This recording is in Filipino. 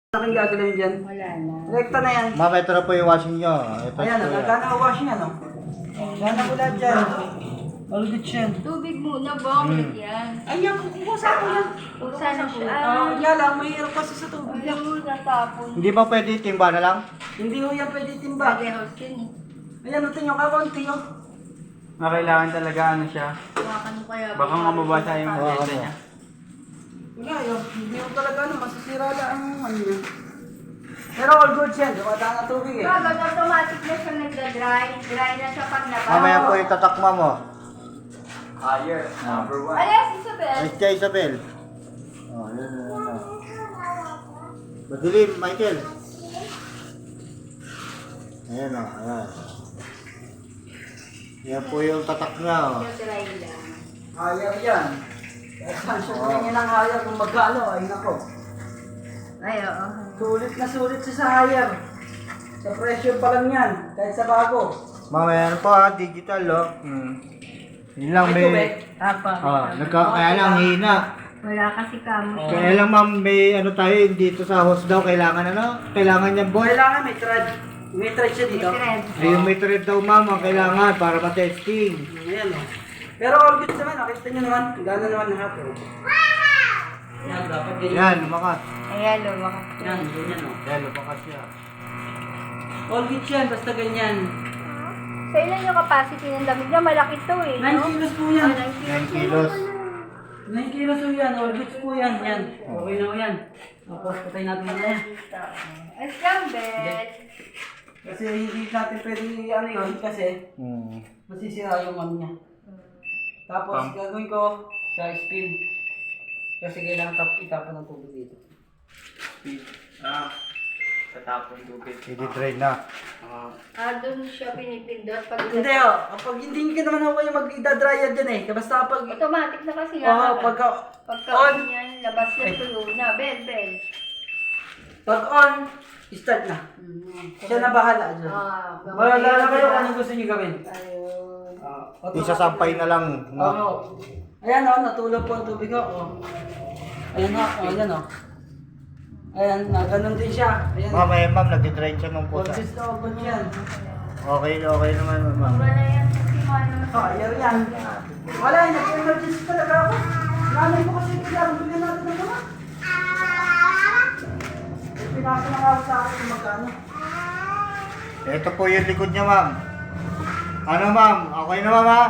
Aking gagawin dyan. Wala na. Rekta na yan. Ma'am, ito na po yung washing nyo. Ito Ayan, po yan. nagkana ang washing yan, oh. Yan ang ulat dyan. All good yan. Tubig muna, bong. Yan. Ayan, kukusa ko yan. Buksan na siya. Kaya lang, mahirap kasi sa tubig. Alam mo, natapon. Hindi ba pwede timba na lang? Hindi ko yan pwede timba. Bagay-house yun eh. Ayan, ito nyo, kakunti yun. Kailangan talaga ano siya. Hawakan mo kaya. Baka nga mabasa yung Hawakan agenda mo. niya. Wala yun, hindi ko talaga masisira lang ang ano yun. Pero all good yan, dumadaan na tubig eh. Kapag automatic na siya nagda-dry, dry na siya pag nabasa. Mamaya po yung tatakma mo. Higher, number 1. Alas, Isabel. Miss Tia Isabel. Oh, yan. Madilim, Michael. Ayan o, ayan. Yan po yung tatak na. Oh. Dry lang. Hayar yan. Kahit saan siya tingin ng hayar kung magkano, ay nako. Ay, oo. Sulit siya sa hayar. Sa presyo pa lang yan, kahit sa bago. Mamaya ano po ha, digital oh. Yun lang may... kaya lang hina. Wala kasi kamo. Kaya lang ma'am, may ano tayo dito sa host daw, kailangan ano? Kailangan niya boy. Kailangan may thread. May thread siya dito. Yung may thread daw ma'am, ang kailangan para ma-testing. Ayan o. Pero all good naman, nakita nyo naman. Gano'n naman lahat o. Yan, dapat ganyan. Yan, lumakas. Ayan, lumakas. Yan, ganyan o. Yan, lumakas siya. All good yan, basta ganyan. Sa ilan yung capacity ng damit niya? Malaki to eh. 9 kilos po yan. 9 kilos. 9 kilos po yan, all good po yan. Yan, okay na po yan. Tapos patay natin na yan. Escambet. Kasi hindi natin pwede ano yun, kasi masisira yung ano niya. Tapos gagawin ko sa spin. Kasi kailangan itapon ng tubig dito. Speed. Tatapon tubig. I-drain na. Doon siya pinipindot pag Hindi o, kapag hindi ka naman ako yung mag-idadryer dyan eh. Basta kapag... automatic na kasi Oo, pagka on yan, labas yan tuyo na. Bel. pag on, start na. Siya na bahala dyan. Wala na kayo kung anong gusto niyo gawin. Ayun. Isasampay na lang. No? Oo. Ayan o, natulog po ang tubig o. Ayan o, ayan o. Ayan, ganun din siya. Ayan. Mamaya ma'am, nag-drain siya ng pusa. Consist na open yan. Okay naman ma'am. Wala yan kasi ano. Fire yan. Wala, nag-emergency talaga ako. Nanay ko kasi kailangan bigyan natin ng mga. Pinasa na ako sa akin kung magkano. Ito po yung likod niya ma'am. Ano ma'am? Okay na ma'am ha?